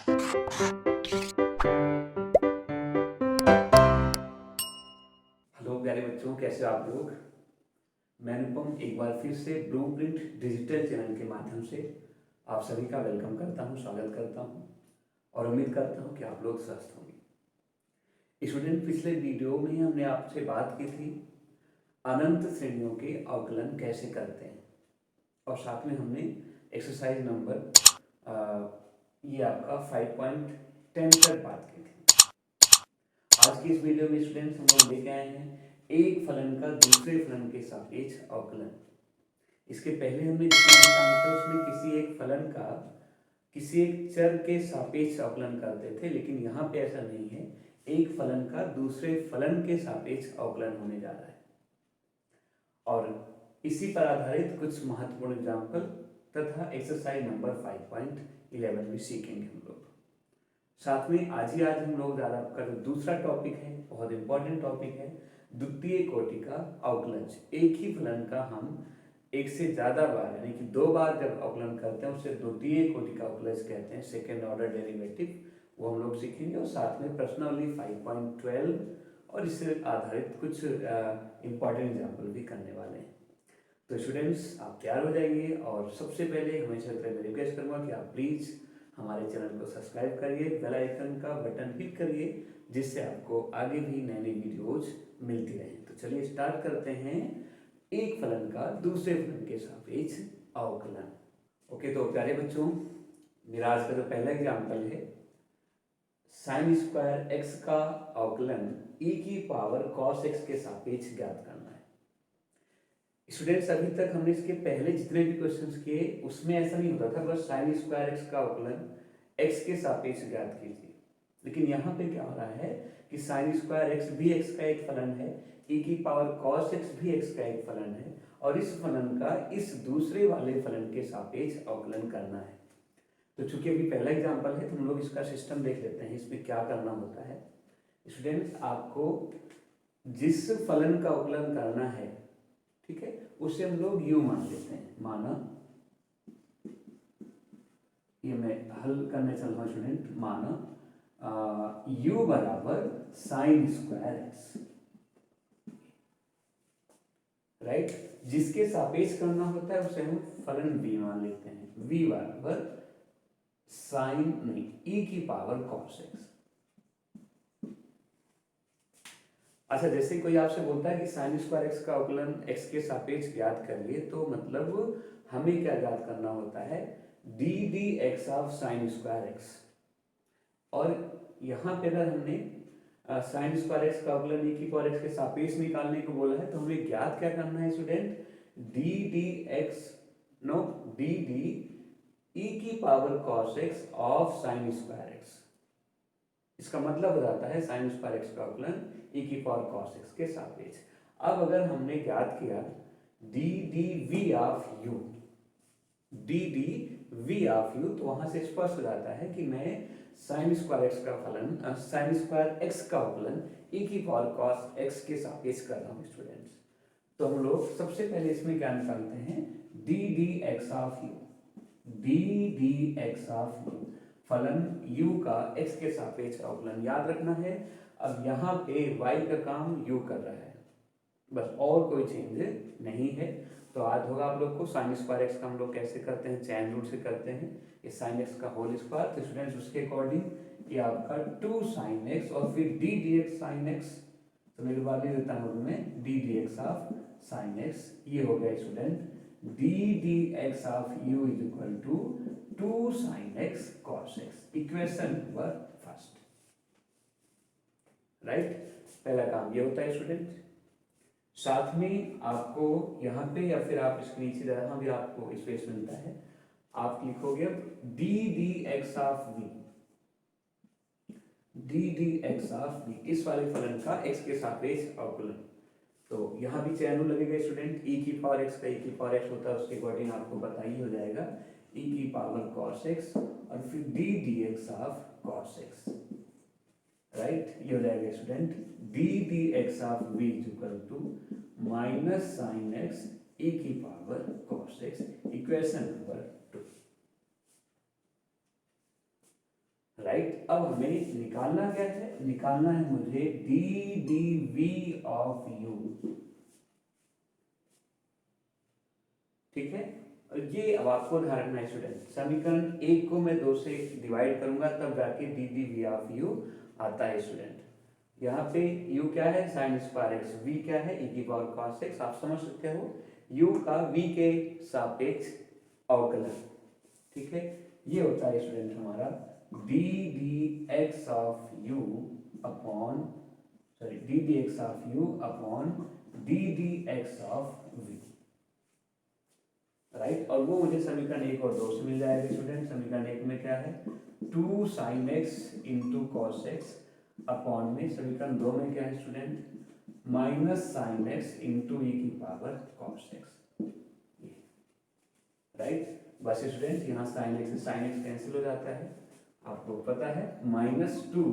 Hello प्यारे बच्चों, कैसे हो आप लोग। मैं अनुपम एक बार फिर से ब्लूप्रिंट डिजिटल चैनल के माध्यम से आप सभी का वेलकम करता हूं, स्वागत करता हूं और उम्मीद करता हूं कि आप लोग स्वस्थ होंगे। स्टूडेंट, पिछले वीडियो में हमने आपसे बात की थी अनंत श्रेणियों के अवकलन कैसे करते हैं और साथ में हमने एक्सरसाइज नंबर ये आपका 5.10 तक बात की थी। आज की इस वीडियो में स्टूडेंट्स हम लोग लेके आए हैं एक फलन का दूसरे फलन के सापेक्ष अवकलन। इसके पहले हमने जितना भी काम किया उसमें किसी एक फलन का किसी एक चर के सापेक्ष अवकलन करते थे, लेकिन यहाँ पे ऐसा नहीं है। एक फलन का दूसरे फलन के सापेक्ष अवकलन होने जा रहा है और इसी पर आधारित कुछ महत्वपूर्ण एग्जाम्पल तथा एक्सरसाइज नंबर 5.11 भी सीखेंगे हम लोग। साथ में आज हम लोग ज़्यादा का जो दूसरा टॉपिक है, बहुत इंपॉर्टेंट टॉपिक है, द्वितीय कोटि का अवकलज। एक ही फलन का हम एक से ज़्यादा बार यानी कि 2 बार जब अवकलन करते हैं उसे द्वितीय कोटि का अवकलज कहते हैं, सेकेंड ऑर्डर डेरिवेटिव। वो हम लोग सीखेंगे और साथ में प्रश्नावली 5.12 और इससे आधारित कुछ इंपॉर्टेंट एग्जाम्पल भी करने वाले हैं। तो स्टूडेंट्स, आप तैयार हो जाइए और सबसे पहले हमेशा की तरह मैं रिक्वेस्ट करूँगा कि आप प्लीज़ हमारे चैनल को सब्सक्राइब करिए, बेल आइकन का बटन हिट करिए, जिससे आपको आगे भी नई नई वीडियोज मिलती रहें। तो चलिए स्टार्ट करते हैं एक फलन का दूसरे फलन के सापेक्ष अवकलन। ओके, तो प्यारे बच्चों, मेरा आज का जो पहला एग्जाम्पल है साइन स्क्वायर एक्स का अवकलन e की पावर cos x के सापेक्ष ज्ञात करना है। स्टूडेंट्स, अभी तक हमने इसके पहले जितने भी क्वेश्चंस किए उसमें ऐसा नहीं होता था बस साइन स्क्वायर एक्स का अवकलन x के सापेक्ष ज्ञात कीजिए, लेकिन यहाँ पे क्या हो रहा है कि साइन स्क्वायर एक्स भी x का एक फलन है, e की पावर cos x भी x का एक फलन है और इस फलन का इस दूसरे वाले फलन के सापेक्ष अवकलन करना है। तो चूंकि अभी पहला एग्जाम्पल है तो हम लोग इसका सिस्टम देख लेते हैं, इसमें क्या करना होता है। स्टूडेंट्स, आपको जिस फलन का अवकलन करना है, ठीक है, उसे हम लोग u मान लेते हैं। माना ये मैं हल करने चल रहा हूं स्टूडेंट, माना u बराबर साइन स्क्वायर एक्स, राइट। जिसके सापेक्ष करना होता है उसे हम फलन v मान लेते हैं। v बराबर साइन नहीं e की पावर cos x। अच्छा, जैसे कोई आपसे बोलता है कि साइन स्क्वायर एक्स का अवकलन x के सापेक्ष ज्ञात करिए, तो मतलब हमें क्या ज्ञात करना होता है, d d x of sine square x. और यहाँ पे अगर हमने साइन स्क्वायर एक्स का अवकलन e की पावर x के सापेक्ष निकालने को बोला है तो हमें ज्ञात क्या करना है student, d d x no d d e की power cos x of sine square x. इसका मतलब हो जाता है साइन स्क्वायर एक्स का अवकलन e की पावर cos x के सापेक्ष। अब अगर हमने ज्ञात किया d d v of u, d d v of u, तो वहां से स्पष्ट हो जाता है कि मैं साइन स्क्वायर एक्स का फलन साइन स्क्वायर एक्स का अवकलन e की पावर cos x के सापेक्ष कर रहा हूँ स्टूडेंट्स। तो हम लोग सबसे पहले इसमें क्या निकालते हैं, D d x of u, d d x of u, फलन u का x के सापेक्ष अवकलन याद रखना है। अब यहाँ पे y का काम u कर रहा है, बस और कोई चेंज नहीं है। तो आज होगा आप लोग को साइन स्क्वायर एक्स का हम लोग कैसे करते हैं, चैन रूल से करते हैं, ये साइन एक्स का होल स्क्वायर। तो स्टूडेंट्स उसके अकॉर्डिंग ये आपका 2 साइन एक्स और फिर d d x sine x, तो मेरे बात नहीं देता हूँ मैं d d x of sine x. ये हो गया student d d x of u is equal to 2 sine x cos x, equation number first, right. पहला काम ये होता है स्टूडेंट। साथ में आपको यहाँ पे या फिर आप इसके नीचे जहाँ भी आपको स्पेस मिलता है आप लिखोगे d d x of v, d d x of v, इस वाले फलन का x के सापेक्ष अवकलन। तो यहाँ भी चैन लगेगा स्टूडेंट, e की पावर x का e की पावर x होता है, उसके अकॉर्डिंग आपको पता ही हो जाएगा e की पावर cos x और फिर d dx of cos x, right. ये हो जाएगा student d dx of v is equal to minus sine x e की power cos x, equation number 2, right. अब हमें निकालना क्या है, निकालना है मुझे d d v of u, ठीक है। और ये अब आपको ध्यान रखना है स्टूडेंट, समीकरण 1 को मैं 2 से डिवाइड करूंगा तब जाके d d v of u आता है स्टूडेंट। यहाँ पे u क्या है, साइन स्क्वायर एक्स, v क्या है, e की पावर cos x। आप समझ सकते हो u का v के सापेक्ष अवकलन, ठीक है। ये होता है स्टूडेंट हमारा d d x of u upon d d x of u upon d d x of v, right. और वो मुझे समीकरण 1 और 2 से मिल जाएगा स्टूडेंट। समीकरण 1 में क्या है, 2 sin x into cos x upon में समीकरण 2 में क्या है student, minus sine x into e की पावर कॉस एक्स, राइट। बस स्टूडेंट यहाँ साइन एक्स से साइन एक्स कैंसिल हो जाता है, आपको पता है -2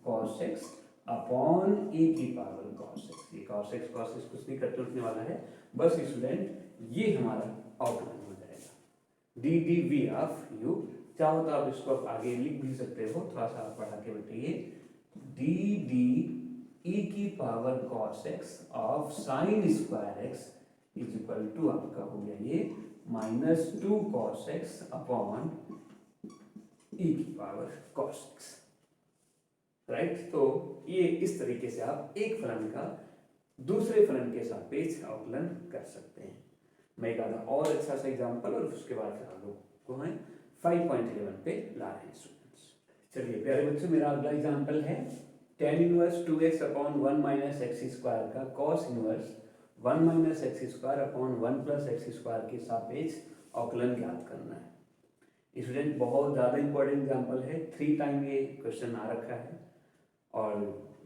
cos x अपॉन e की पावर cos x। ये cos x कुछ नहीं कट उठने वाला है, बस स्टूडेंट ये हमारा आउटलाइन हो जाएगा d d v of u. चाहो तो आप इसको आगे लिख भी सकते हो, थोड़ा सा आप पढ़ा के बताइए, डी डी ई की power cos x of sine square x is equal to आपका हो गया ये -2 cos x अपॉन e की पावर cos x, राइट। तो ये इस तरीके से आप एक फलन का दूसरे फलन के सापेक्ष अवकलन कर सकते हैं। मैं एक आधा और अच्छा सा एग्जांपल और उसके बाद फिर हम लोग को है 5.11 पे ला रहे हैं स्टूडेंट्स। चलिए प्यारे बच्चों, मेरा अगला एग्जांपल है tan inverse 2x upon 1 minus x square का cos inverse 1 minus x square upon 1 plus x square के सापेक्ष अवकलन ज्ञात करना है। स्टूडेंट बहुत ज़्यादा इंपॉर्टेंट एग्जांपल है, 3 टाइम ये क्वेश्चन आ रखा है और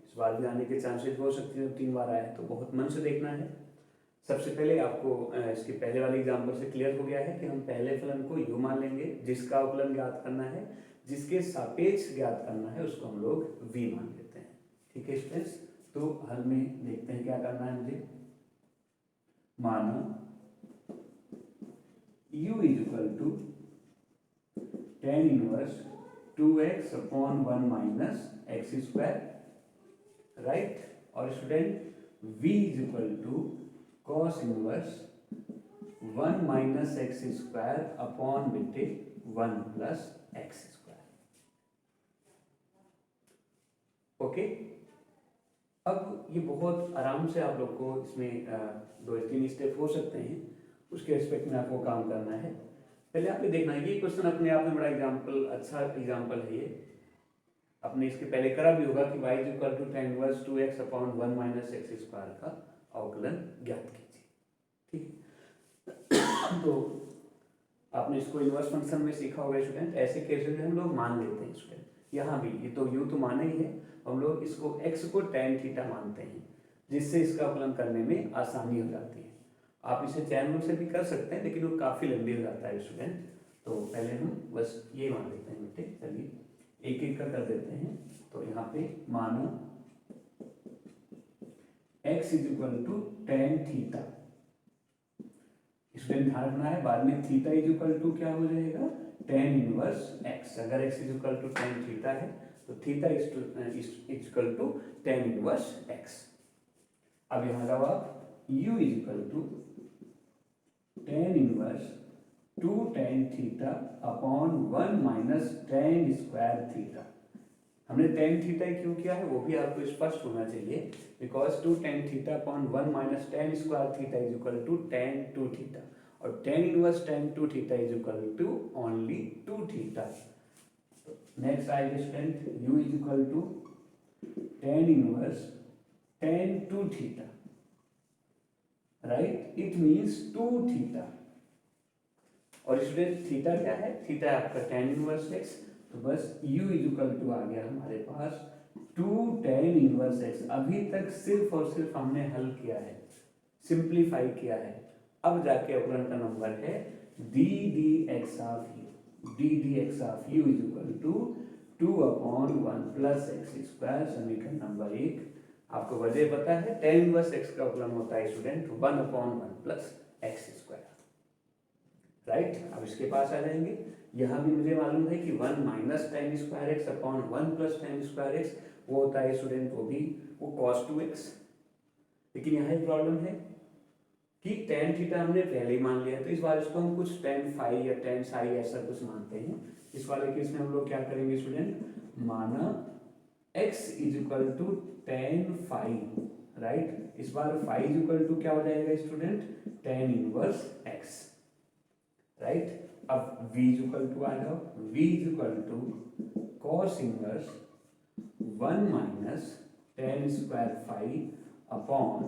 इस बार भी आने के चांसेस हो सकते हैं, 3 बार आए तो बहुत मन से देखना है। सबसे पहले आपको इसके पहले वाले एग्जांपल से क्लियर हो गया है कि हम पहले फलन को u मान लेंगे, जिसका अवकलन ज्ञात करना है, जिसके सापेक्ष ज्ञात करना है उसको हम लोग v मान लेते हैं, ठीक है स्टूडेंट्स। तो हल में देखते हैं क्या करना है मुझे। मानो u is equal to tan inverse 2x upon 1 minus x square, right. और student v is equal to cos inverse 1 minus x square upon बेटे 1 प्लस एक्स स्क्वायर, ओके। अब ये बहुत आराम से आप लोग को इसमें 2-3 स्टेप हो सकते हैं, उसके रिस्पेक्ट में आपको काम करना है। पहले आप ये देखना है, ये क्वेश्चन अपने आप में बड़ा एग्जाम्पल, अच्छा एग्जाम्पल है ये। आपने इसके पहले करा भी होगा कि y is equal to tan inverse 2x upon 1 minus x square का अवकलन ज्ञात कीजिए, ठीक। तो आपने इसको इनवर्स फंक्शन में सीखा होगा स्टूडेंट। ऐसे केसेस में हम लोग मान लेते हैं स्टूडेंट, यहाँ भी ये तो u तो माना ही है, हम लोग इसको x को tan थीटा मानते हैं, जिससे इसका अवकलन करने में आसानी हो जाती है। आप इसे चैन रूल से भी कर सकते हैं, लेकिन वो काफ़ी लंबी हो जाता है स्टूडेंट। तो पहले हम बस ये मान लेते हैं बेटे, चलिए एक एक का कर देते हैं। तो यहाँ पे मानो x is equal to tan थीटा, स्टूडेंट ध्यान रखना है, बाद में थीटा इज इक्वल टू क्या हो जाएगा, tan इनवर्स x। अगर x is equal to tan theta है तो theta is equal to tan inverse x। अब यहाँ जवाब u is equal to tan inverse 2 tan theta upon 1 minus tan square theta. हमने tan थीटा क्यों किया है वो भी आपको स्पष्ट होना चाहिए, because 2 tan theta upon 1 minus tan square theta is equal to tan 2 theta, और tan inverse tan 2 theta is equal to only 2 theta. Next आएगा student u is equal to tan inverse tan 2 theta, right, it means 2 theta. और student theta क्या है, theta है आपका tan inverse x, तो बस u is equal to आ गया हमारे पास 2 tan इनवर्स x। अभी तक सिर्फ और सिर्फ हमने हल किया है, सिंप्लीफाई किया है। अब जाके अवकलन का नंबर है d d x of u, d d x of u is equal to 2 upon 1 plus x square. समीकरण नंबर 1। आपको वजह पता है, tan इनवर्स x का अवकलन होता है student 1 upon 1 plus x square, right. अब इसके पास आ जाएंगे, यहाँ भी मुझे मालूम है कि 1 minus tan square x upon 1 plus tan square x वो होता है स्टूडेंट, वो कॉस 2x। लेकिन यहाँ एक प्रॉब्लम है कि टेन थीटा हमने पहले ही मान लिया, तो इस बार इसको हम कुछ टेन फाई या टेन साई ऐसा कुछ मानते हैं। इस वाले केस में हम लोग क्या करेंगे स्टूडेंट, माना x is equal to tan phi, right. इस बार फाई इज इक्वल टू क्या हो जाएगा student, tan inverse x, right. अब v इज इक्वल टू आ जाओ, v is equal to cos inverse 1 minus tan square phi upon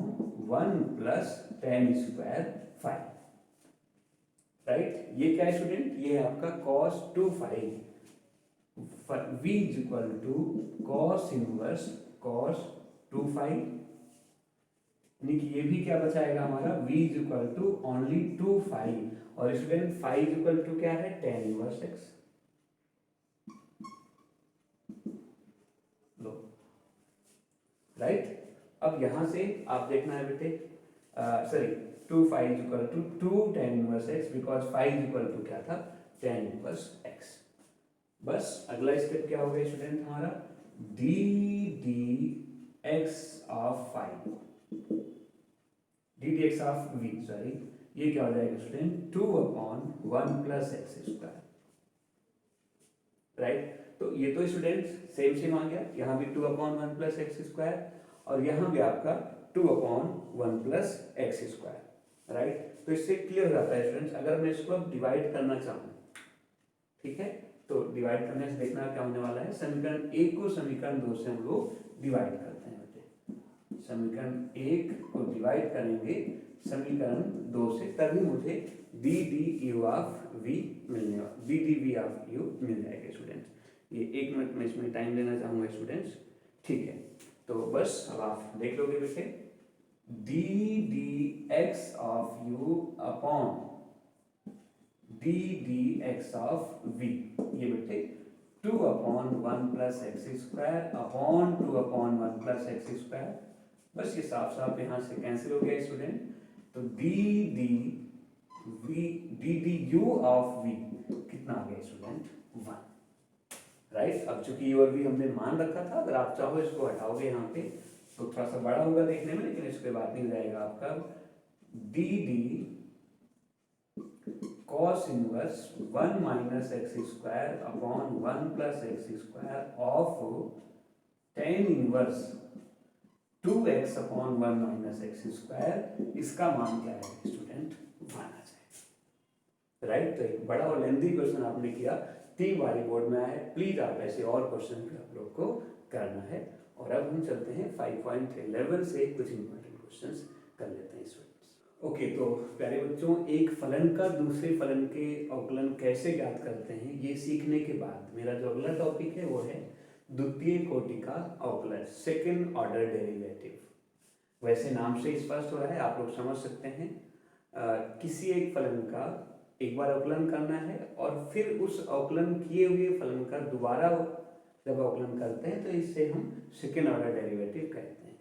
1 plus tan square phi, right. ये क्या है स्टूडेंट, ये है आपका cos 2 phi. v is equal to cos inverse cos 2 phi, यानी कि ये भी क्या बचाएगा हमारा, v is equal to only 2 phi, और student phi is equal to क्या है, टेन इनवर्स x, लो, राइट। अब यहां से आप देखना है बेटे, sorry 2 phi is equal to 2 tan inverse x, because phi is equal to क्या था, टेन इनवर्स x। बस अगला स्टेप क्या हो गया स्टूडेंट हमारा, d d x of phi, d d x of v, sorry, ये क्या हो जाएगा student, 2 upon 1 plus x square, right. तो ये तो स्टूडेंट सेम सेम आ गया, यहाँ भी 2 अपॉन 1 प्लस एक्स स्क्वायर, और यहाँ भी आपका 2 upon 1 plus x square, right. तो इससे क्लियर हो जाता है स्टूडेंट्स, अगर मैं इसको अब डिवाइड करना चाहूँ, ठीक है, तो डिवाइड करने से देखना क्या होने वाला है, समीकरण 1 को समीकरण 2 से हम लोग डिवाइड करते हैं बेटे। समीकरण 1 को डिवाइड करेंगे समीकरण 2 से, तभी मुझे d d u of v मिलने वाला, d d v of u मिल जाएगा स्टूडेंट्स। ये 1 मिनट में इसमें टाइम लेना चाहूँगा स्टूडेंट्स, ठीक है। तो बस अब आप देख लोगे बेटे, d d x of u upon d d x of v, ये बेटे 2 upon 1 plus x square upon 2 upon 1 plus x square, बस ये साफ साफ यहाँ से कैंसिल हो गया स्टूडेंट। तो d d v d d u of v कितना आ गया स्टूडेंट, 1, राइट। अब चूंकि यू और वी हमने मान रखा था, अगर आप चाहो इसको हटाओगे यहाँ पे तो थोड़ा सा बड़ा होगा देखने में, लेकिन इसके बाद नहीं जाएगा आपका d D cos inverse 1 minus x square upon 1 plus x square of tan inverse 2x upon 1 minus x square, इसका मान क्या है स्टूडेंट, 1 आ जाएगा, राइट। तो एक बड़ा और लेंथी क्वेश्चन आपने किया, 3 बारी बोर्ड में आया है, प्लीज आप ऐसे और क्वेश्चन भी आप लोग को करना है। और अब हम चलते हैं 5.11 से कुछ इंपॉर्टेंट क्वेश्चंस कर लेते हैं स्टूडेंट्स। ओके, तो प्यारे बच्चों, एक फलन का दूसरे फलन के अवकलन कैसे ज्ञात करते हैं, ये सीखने के बाद मेरा जो अगला टॉपिक है वो है द्वितीय कोटि का अवकलन, सेकेंड ऑर्डर डेरिवेटिव। वैसे नाम से स्पष्ट हो रहा है, आप लोग समझ सकते हैं, किसी एक फलन का एक बार अवकलन करना है और फिर उस अवकलन किए हुए फलन का दोबारा जब अवकलन करते हैं तो इससे हम सेकेंड ऑर्डर डेरिवेटिव कहते हैं।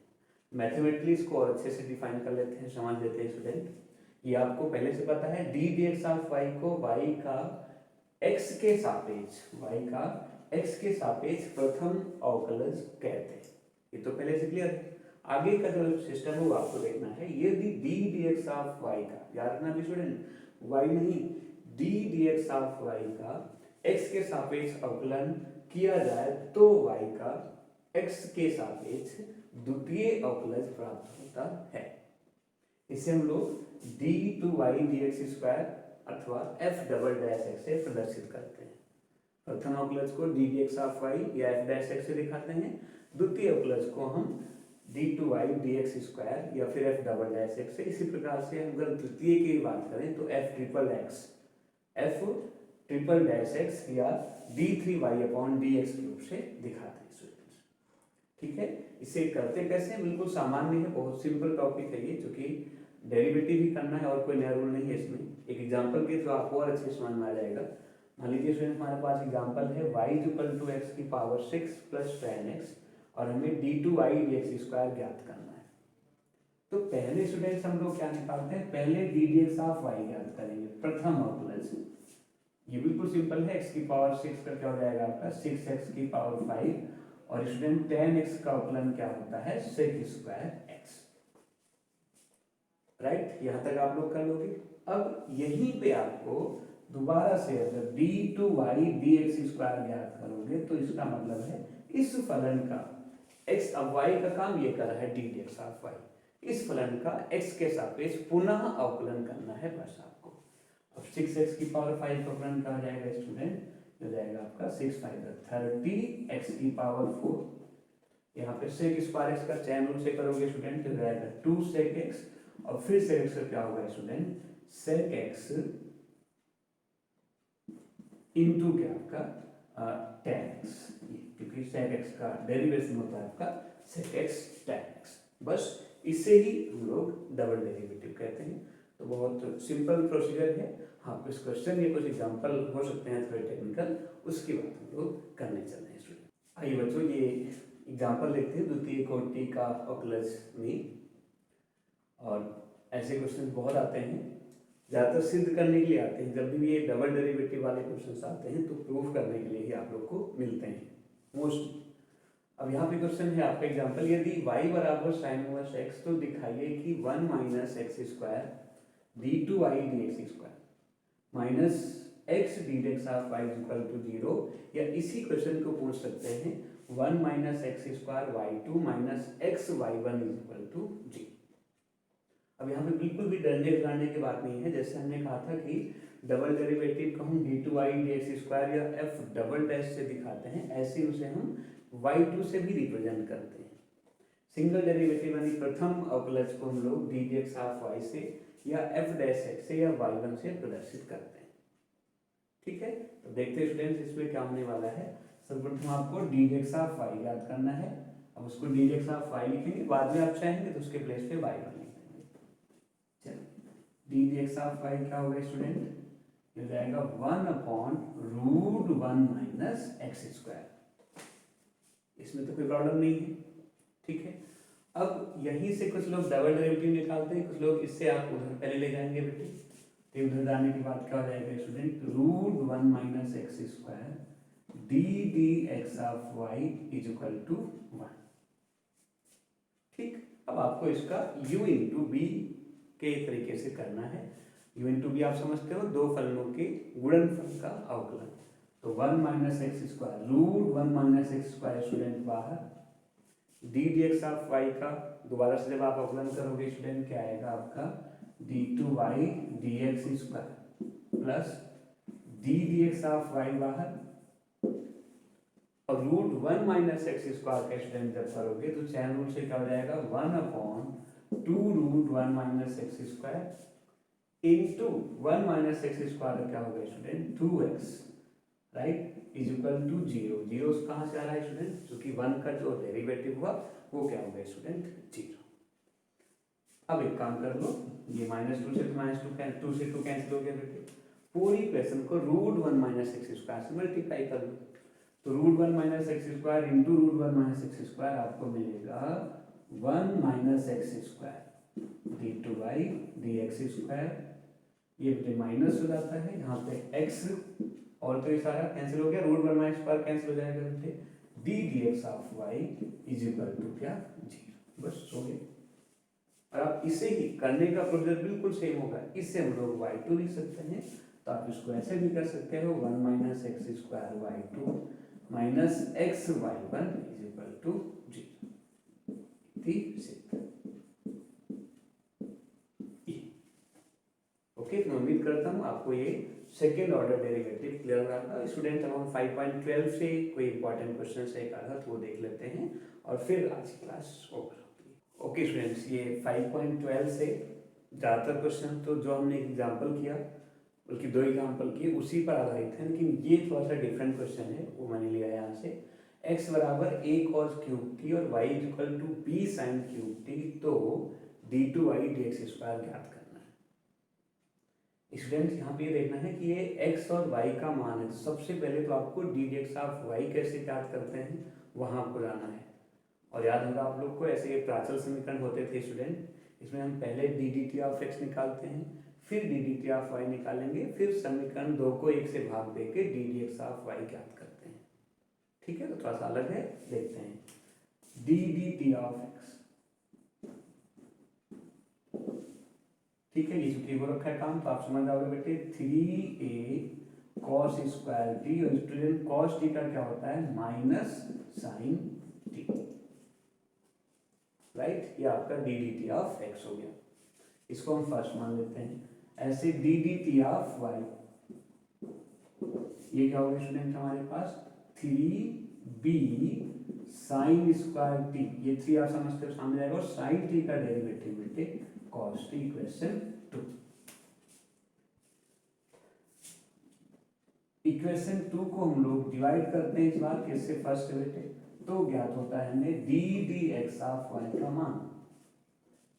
मैथमेटिकली इसको और अच्छे से डिफाइन कर लेते हैं, समझ लेते हैं स्टूडेंट। ये आपको पहले से पता है, d d x of y को वाई का एक्स के सापेक्ष, वाई का एक्स के सापेक्ष प्रथम अवकलज कहते हैं, ये तो पहले से क्लियर है। आगे का जो सिस्टम है वो आपको देखना है, ये d d x of y का, याद रखना भी स्टूडेंट, वाई नहीं, d d x of y का एक्स के सापेक्ष अवकलन किया जाए तो वाई का एक्स के सापेक्ष द्वितीय अवकलज प्राप्त होता है। इसे हम लोग d two y d x square अथवा एफ डबल डैश एक्स से प्रदर्शित करते हैं। प्रथम अवकलज को d d x of y या एफ डैश एक्स से दिखाते हैं, द्वितीय अवकलज को हम d two y d x square या फिर एफ डबल डैश एक्स से। इसी प्रकार से अगर तृतीय की बात करें तो एफ ट्रिपल डैश एक्स या d three y upon d x cube से दिखाते हैं स्टूडेंट्स, ठीक है। इसे करते कैसे हैं, बिल्कुल सामान्य है, बहुत सिंपल टॉपिक है ये, क्योंकि डेरिवेटिव ही करना है और कोई नया रूल नहीं है इसमें। एक एग्जांपल के थ्रू आपको और अच्छे समझ में आ जाएगा। मान लीजिए स्टूडेंट, हमारे पास एग्जांपल है y इक्वल टू एक्स की पावर 6 प्लस 10x और हमें d two y d x square ज्ञात करना है। तो पहले स्टूडेंट्स हम लोग क्या निकालते हैं, पहले d d x of y ज्ञात करेंगे, प्रथम अवकलज ये बिल्कुल सिंपल है, x की पावर 6 का क्या हो जाएगा आपका 6x की पावर 5, और स्टूडेंट tan x का अवकलन क्या होता है sec स्क्वायर x। राइट, यहाँ तक आप लोग कर लोगे। अब यहीं पे आपको दोबारा से अगर d2y dx स्क्वायर ज्ञात करोगे तो इसका मतलब है इस फलन का x, अब y का काम ये कर रहा है d dx ऑफ y, इस फलन का x के सापेक्ष पुनः अवकलन करना है बस आपको। अब 6x की पावर 5 का अवकलन क्या हो जाएगा स्टूडेंट, हो जाएगा आपका 6 5 30 x की पावर 4, यहाँ पे sec स्क्वायर x का चैन रूल से करोगे स्टूडेंट, हो जाएगा 2 sec x, और फिर sec x का क्या होगा स्टूडेंट sec x इनटू क्या आपका tan x, क्योंकि sec x का डेरिवेशन होता है आपका sec x tan x। बस इसे ही हम लोग डबल डेरिवेटिव कहते हैं। तो बहुत सिंपल प्रोसीजर है। हाँ, कुछ क्वेश्चन या कुछ एग्जांपल हो सकते हैं थोड़े टेक्निकल, उसकी बात हम लोग करने चल रहे हैं स्टूडेंट। आइए बच्चों, ये एग्जांपल देखते हैं द्वितीय कोटि का अवकलज में, और ऐसे क्वेश्चन बहुत आते हैं, ज़्यादातर सिद्ध करने के लिए आते हैं। जब भी ये डबल डेरिवेटिव वाले क्वेश्चन आते हैं तो प्रूफ करने के लिए ही आप लोग को मिलते हैं मोस्टली। अब यहाँ पे क्वेश्चन है आपका एग्जांपल, यदि y बराबर साइन इनवर्स x, तो दिखाइए कि 1 minus x square d2y dx square minus x dx of y equal to 0, या इसी क्वेश्चन को पूछ सकते हैं 1 minus x square y2 minus x y1 equal to 0। अब यहाँ पे बिल्कुल भी डरने घबराने की बात नहीं है। जैसे हमने कहा था कि डबल डेरिवेटिव को हम d2y dx स्क्वायर या f डबल डैश से दिखाते हैं, ऐसे उसे हम y2 से भी रिप्रेजेंट करते हैं। सिंगल डेरिवेटिव यानी प्रथम अवकलज को हम लोग d dx ऑफ y से या f डैश x से या y1 से प्रदर्शित करते हैं। ठीक है, तो देखते हैं स्टूडेंट्स इसमें क्या होने वाला है। सर्वप्रथम आपको d dx ऑफ y याद करना है। अब उसको d dx ऑफ y लिखेंगे, बाद में आप चाहेंगे तो उसके प्लेस पे y1 लिखेंगे। चलो, d dx ऑफ y क्या होगा स्टूडेंट, हो जाएगा 1/√1 माइनस एक्स स्क्वायर। इसमें तो कोई प्रॉब्लम नहीं है। ठीक है, अब यहीं से कुछ लोग डबल डेरिवेटिव निकालते हैं, कुछ लोग इससे आप उधर पहले ले जाएंगे बेटे। तो उधर जाने के बाद क्या हो जाएगा student, √1 minus x square d d x of y is equal to 1। ठीक, अब आपको इसका u इंटू बी के तरीके से करना है। u इंटू बी आप समझते हो, दो फलनों के गुणनफल का अवकलन। तो 1 minus x square √1 minus x square student बाहर, d d x of y का दोबारा से जब आप अवकलन करोगे स्टूडेंट क्या आएगा आपका d2y dx square plus d d x of y बाहर, और √1 माइनस एक्स स्क्वायर का स्टूडेंट जब करोगे तो चैन रूल से क्या हो जाएगा 1/2√1 minus x square into 1 minus x square क्या होगा student 2x, right, is equal to 0। 0 कहाँ से आ रहा है स्टूडेंट, क्योंकि 1 का जो डेरिवेटिव हुआ वो क्या होगा स्टूडेंट 0। अब एक काम कर लो, ये -2 से -2 से 2 कैंसिल हो गया बेटे। पूरी इक्वेशन को √1 माइनस एक्स स्क्वायर से मल्टीप्लाई कर लो, तो √1 minus x square into √1 minus x square आपको मिलेगा 1 minus x square d2y dx square, ये बेटे माइनस हो जाता है, यहाँ पे x और तो ये सारा कैंसिल हो गया, √1 माइनस स्क्वायर कैंसिल हो जाएगा बेटे, d d x of y is equal to क्या 0। बस हो गया। और आप इसे ही करने का प्रोसीजर बिल्कुल सेम होगा, इससे हम लोग y2 लिख सकते हैं। तो आप इसको ऐसे भी कर सकते हो 1 minus x square y2 minus x y1 is equal to 0। Okay, मैं उम्मीद करता हूँ आपको ये सेकेंड ऑर्डर डेरिवेटिव क्लियर हो रहा है स्टूडेंट। अब हम 5.12 से कोई इंपॉर्टेंट क्वेश्चन से एक आधा तो वो देख लेते हैं और फिर आज की क्लास ओवर होती है। ओके स्टूडेंट्स, ये 5.12 से ज़्यादातर क्वेश्चन तो जो हमने एग्जाम्पल किया, बल्कि 2 एग्जाम्पल किए उसी पर आधारित है, लेकिन ये थोड़ा सा डिफरेंट क्वेश्चन है, वो मैंने लिया है यहाँ से। x बराबर a cos क्यूब टी और y equal to b sin cube t, तो d2y dx स्क्वायर ज्ञात करना है। स्टूडेंट्स यहाँ पे ये देखना है कि ये x और y का मान है, तो सबसे पहले तो आपको D d x of y कैसे ज्ञात करते हैं वहाँ आपको जाना है। और याद होगा आप लोग को, ऐसे ये प्राचल समीकरण होते थे स्टूडेंट, इसमें हम पहले d d t of x निकालते हैं, फिर d d t of y निकालेंगे, फिर समीकरण 2 को 1 से भाग देके d d x of y ज्ञात करते हैं। ठीक है, तो थोड़ा सा अलग है, देखते हैं। D d t of x, ठीक है, ये चूंकि वो रखा है काम तो आप समझ जाओगे बेटे 3a cos स्क्वायर टी, और स्टूडेंट cos टी का क्या होता है माइनस साइन टी, राइट। ये आपका d d t of x हो गया, इसको हम फर्स्ट मान लेते हैं। ऐसे d d t of y, ये क्या होगा स्टूडेंट हमारे पास 3b साइन स्क्वायर टी, ये 3 आप समझते हो सामने जाएगा, और साइन टी का डेरिवेटिव बेटे cos टी इक्वेशन 2। इक्वेशन 2 को हम लोग डिवाइड करते हैं इस बार किससे, फर्स्ट बेटे, तो ज्ञात होता है हमें d d x of y का मान।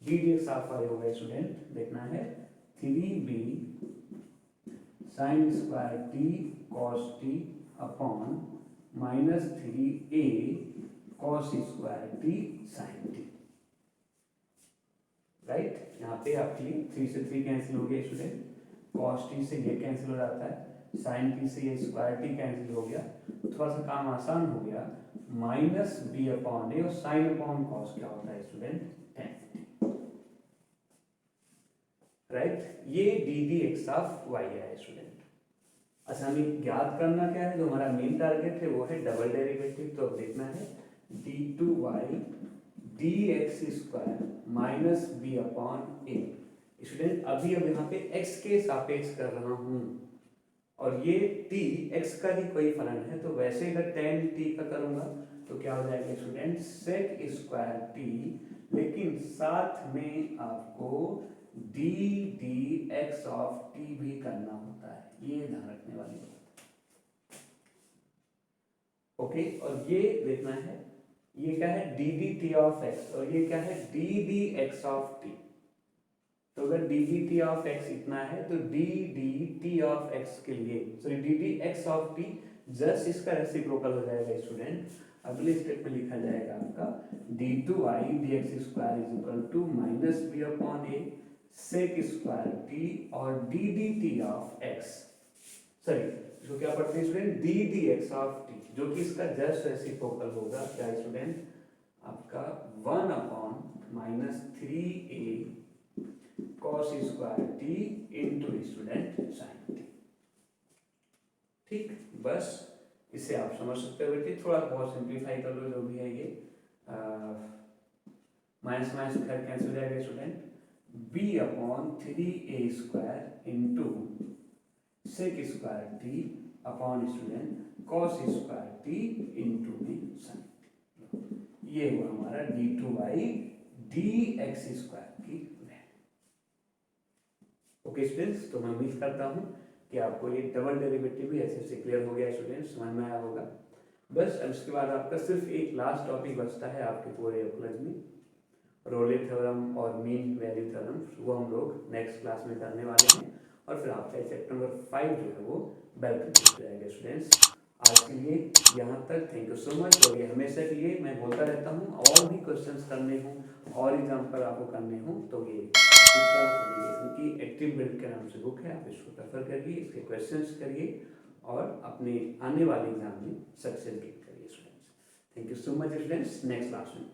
D d x of y होगा स्टूडेंट, देखना है 3b sine square t cos t upon minus 3a cos square t sine t, right. यहाँ पे आपके लिए 3 से 3 कैंसिल हो गया स्टूडेंट, cos टी से ये कैंसिल हो जाता है, साइन टी से ये स्क्वायर टी कैंसिल हो गया, थोड़ा सा काम आसान हो गया, माइनस बी अपॉन ए, और साइन अपॉन कॉस क्या होता है स्टूडेंट 10, राइट। ये d d x of y है स्टूडेंट। अच्छा, हमें ज्ञात करना क्या है, जो हमारा मेन टारगेट है वो है डबल डेरिवेटिव। तो देखना है d two y d x square minus b upon a. Student अभी अब यहाँ पे x के सापेक्ष कर रहा हूँ, और ये t x का ही कोई फलन है, तो वैसे अगर tan t का करूँगा तो क्या हो जाएगा स्टूडेंट sec स्क्वायर t, लेकिन साथ में आपको D d x of t भी करना होता है, ये ध्यान रखने वाली बात। ओके, और ये देखना है, ये क्या है d d t of x, और ये क्या है d d x of t. तो अगर d d t of x इतना है तो d d t of x के लिए, sorry d d x of t just इसका रेसिप्रोकल हो जाएगा स्टूडेंट। अगले स्टेप में लिखा जाएगा आपका d two y d x square is equal to minus b upon a sec square t, और D d t of x, sorry इसको क्या पढ़ते हैं student d d x of T, जो कि इसका जस्ट रेसिप्रोकल होगा क्या स्टूडेंट आपका 1 upon minus 3a cos square t into student sine t. ठीक, बस इसे आप समझ सकते हो बेटे, थोड़ा बहुत सिंप्लीफाई कर लो जो भी है ये, माइनस माइनस खैर कैंसिल हो जाएगा student, b upon 3a square into sec square t upon student cos square t into में साइन टी। ये हुआ हमारा d two y d x square की वैल्यू। ओके स्टूडेंट्स, तो मैं उम्मीद करता हूँ कि आपको ये डबल डेरिवेटिव भी ऐसे से क्लियर हो गया स्टूडेंट्स, समझ में आया होगा। बस अब इसके बाद आपका सिर्फ एक लास्ट टॉपिक बचता है आपके पूरे कॉलेज में, रोले थ्योरम और मीन वैल्यू थ्योरम, वो हम लोग नेक्स्ट क्लास में करने वाले हैं, और फिर आपका चैप्टर नंबर 5 जो है वो वेल कंप्लीट हो जाएगा स्टूडेंट्स। आज के लिए यहाँ तक, थैंक यू सो मच। और ये हमेशा के लिए मैं बोलता रहता हूँ, और भी क्वेश्चंस करने हों और एग्जाम्पल आपको करने हों तो ये की एक्टिव बिल्ड के नाम से बुक है, आप इसको रेफर करिए, इसके क्वेश्चंस करिए और अपने आने वाले एग्जाम में सक्सेस गेट करिए students. Thank you so much students, next class में